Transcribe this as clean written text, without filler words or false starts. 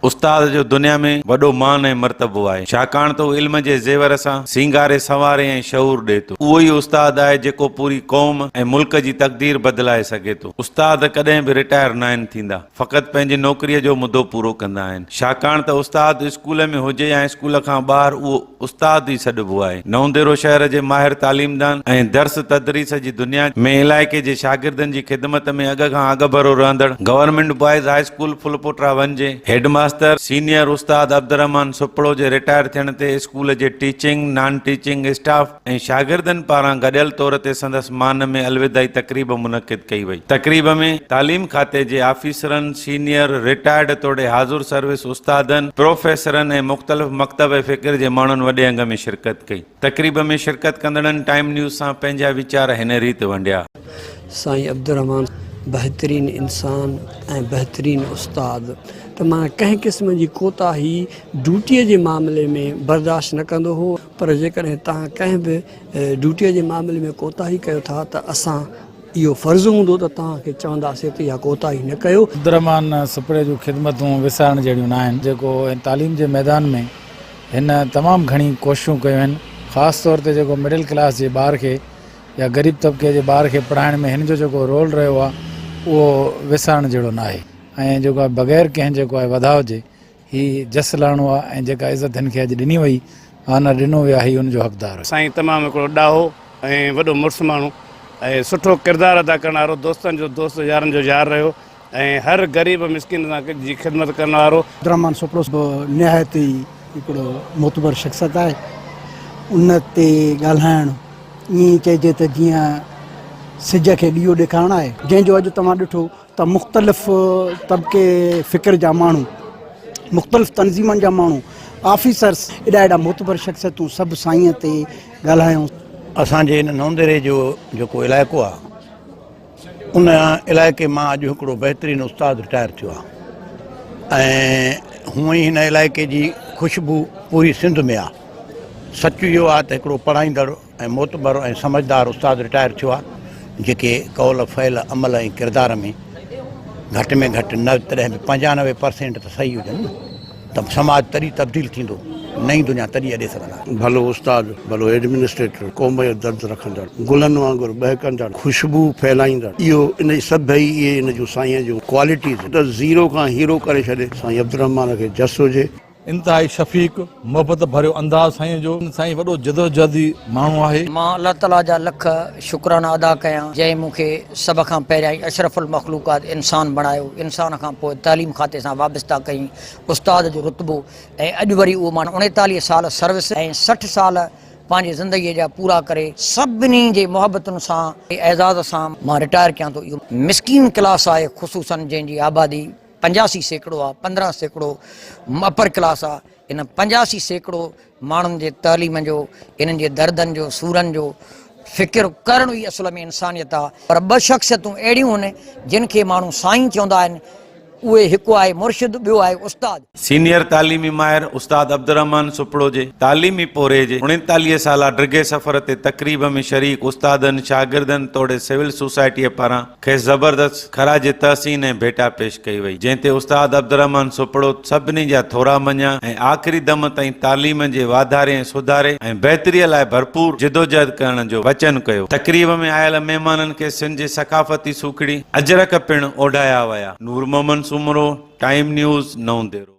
उस्ताद जो दुनिया में वॾो मान ऐं मर्तबो आहे, छाकाणि त इल्म जे ज़ेवर सां सींगारे संवारे ऐं शऊर ॾिए थो। उहो ई उस्ताद आहे जेको पूरी क़ौम ऐं मुल्क जी तक़दीर बदिलाए सघे थो। उस्ताद कॾहिं बि रिटायर न आहिनि थींदा, फ़क़ति पंहिंजी नौकरीअ जो मुदो पूरो कंदा आहिनि। छाकाणि त उस्ताद स्कूल में हुजे या स्कूल खां ॿाहिरि, उहो उस्ताद ई सॾिबो आहे। नवंदेरो शहर जे माहिर तालीमदान ऐं दर्स तदरीस जी दुनिया में इलाइक़े जे शागिर्दनि जी ख़िदमत में अॻ खां अॻ भरो रहंदड़ government boys high school Phulpotra one जे हेडमास्टर सीनियर उस्ताद अब्दुर्रहमान सुपड़ो जे रिटायर थियण ते स्कूल जे टीचिंग, नॉन टीचिंग स्टाफ ऐं शागिर्दनि पारां गॾियल तौर ते संदसि मान में अलविदाई तक़रीब मुनक़िद कई वई। तक़रीब में तालीम खाते जे ऑफिसरनि, सीनियर, रिटायर्ड तोड़े हाज़ुर सर्विस उस्तादनि, प्रोफेसरनि ऐं मुख़्तलिफ़ मकतब फ़िक्र जे माण्हुनि वॾे अंग में शिरकत कई। तक़रीब में शिरकत कंदड़नि टाइम न्यूज़ सां पंहिंजा वीचार हिन रीति वंडिया। साईं अब्दुर्रहमान बहितरीन इंसान ऐं बहितरीन उस्ताद, त मां कंहिं क़िस्म जी कोताही ड्यूटीअ जे मामले में बर्दाश्त न कंदो हो, पर जेकॾहिं तव्हां कंहिं बि ड्यूटीअ जे मामले में कोताही कयो था त असां इहो फ़र्ज़ु हूंदो त तव्हांखे चवंदासीं त इहा कोताही न कयो। अब्दुर्रहमान सुपड़े जूं ख़िदमतूं विसारण जहिड़ियूं न आहिनि, जेको तालीम जे मैदान में हिन तमामु घणी कोशिशूं कयूं आहिनि। ख़ासि तौर ते जेको मिडिल क्लास जे ॿार खे या ग़रीब तबिके जे ॿार खे पढ़ाइण में हिन जो जेको रोल रहियो आहे, उहो विसारण जहिड़ो न आहे। ऐं जेको आहे बग़ैर कंहिं जेको आहे वधाउ जे हीउ जस लाहिणो आहे, ऐं जेका इज़त हिन खे अॼु ॾिनी वई, आना ॾिनो वियो आहे, हुनजो हक़दारु। साईं तमामु हिकिड़ो ॾाहो ऐं वॾो मुड़ुसु माण्हू ऐं सुठो किरदारु अदा करण वारो, दोस्तनि जो दोस्त, यारनि जो यार रहियो ऐं हर ग़रीब मिसकिन जी ख़िदमत करण वारो। अब्दुर्रहमान सुपड़ो निहायत ई हिकिड़ो मोतबर शख़्सियत आहे। उन ते ॻाल्हाइणु ईअं चइजे त जीअं सिज खे ॾीओ ॾेखारणु आहे, जंहिंजो अॼु तव्हां ॾिठो त मुख़्तलिफ़ तबिके फ़िक्र जा माण्हू, मुख़्तलिफ़ तनज़ीमनि जा माण्हू, ऑफिसर्स, एॾा एॾा मोतबर शख़्सियतूं सभु साईंअ ते ॻाल्हायूं। असांजे हिन नवंदेरे जो जेको इलाइक़ो आहे, उन इलाइक़े मां अॼु हिकिड़ो बहितरीनु उस्ताद रिटायर थियो आहे ऐं हूअं ई हिन इलाइक़े जी ख़ुशबू पूरी सिंध में आहे। सच इहो आहे त हिकिड़ो पढ़ाईंदड़ ऐं मोतबर ऐं समझदार उस्ताद रिटायर थियो आहे, जेके कौल फ़ैल अमल ऐं किरदार में घटि में घटि न तॾहिं बि 95% त सही हुजनि न, त समाज तॾहिं तब्दील थींदो, नई दुनिया तॾहिं अॾे सघंदा। भलो उस्ताद, भलो एडमिनिस्ट्रेटर, क़ौम जो दर्द रखंदड़, गुलनि वांगुरु बहकंदड़, ख़ुशबू फैलाईंदड़, इहो इन सभई इहे इन जूं साईं जूं क्वालिटीज़ त ज़ीरो खां हीरो करे छॾे। साईं अब्दुर्रहमान खे जस हुजे। इंतहाई शफ़ीक़, मोहबत भरियो अंदाज़ साईं जो। साईं वॾो जदोजहदी माण्हू आहे। मां अल्लाह ताला जा लख शुक्राना अदा कयां, जंहिं मूंखे सभ खां पहिरियां अशरफुल मख़लूक़ात इंसान बणायो, इंसान खां पोइ तालीम खाते सां वाबस्ता कई, उस्ताद जो रुतबो, ऐं अॼु वरी उहो मां 39 साल सर्विस ऐं 60 साल पंहिंजी ज़िंदगीअ जा पूरा करे सभिनी जे मोहबतुनि सां एज़ाज़ सां मां रिटायर कयां थो। इहो मिसकीन क्लास आहे, ख़ुसूसन जंहिंजी आबादी 85% आहे, 15% अपर क्लास आहे। इन 85% माण्हुनि जे तालीम जो, इन्हनि जे दर्दनि जो, सूरनि जो फ़िक्र करणु ई असुल में इंसानियत आहे। पर 2 शख़्सियतूं अहिड़ियूं आहिनि जिन खे माण्हू साईं चवंदा आहिनि, उहे हिकु आहे मुर्शिद, ॿियो आहे उस्ताद। सीनियर तालीमी माहिर उस्ताद अब्दुर्रहमान सुपड़ो जे तालीमी पोरे जे 39 साला ड्रिगे सफ़र ते तक़रीब में शरीक उस्तादनि, शागिर्दनि तोड़े सिविल सोसाइटीअ पारां खेसि ज़बरदस्त ख़राज तहसीन ऐं भेटा पेश कई वई, जंहिं ते उस्ताद अब्दुर्रहमान सुपड़ो सभिनी जा थोरा मञा ऐं आख़िरी दम ताईं तालीम जे वाधारे ऐं सुधारे ऐं बहितरीअ लाइ भरपूर जिदोजहद करण जो वचन कयो। तक़रीब में आयल महिमाननि खे सिंध जे सक़ाफ़ती सूखड़ी अजरक पिणु ओढाया विया। नूर मोहम्मद सुमरो, टाइम न्यूज़, नवंदेरो।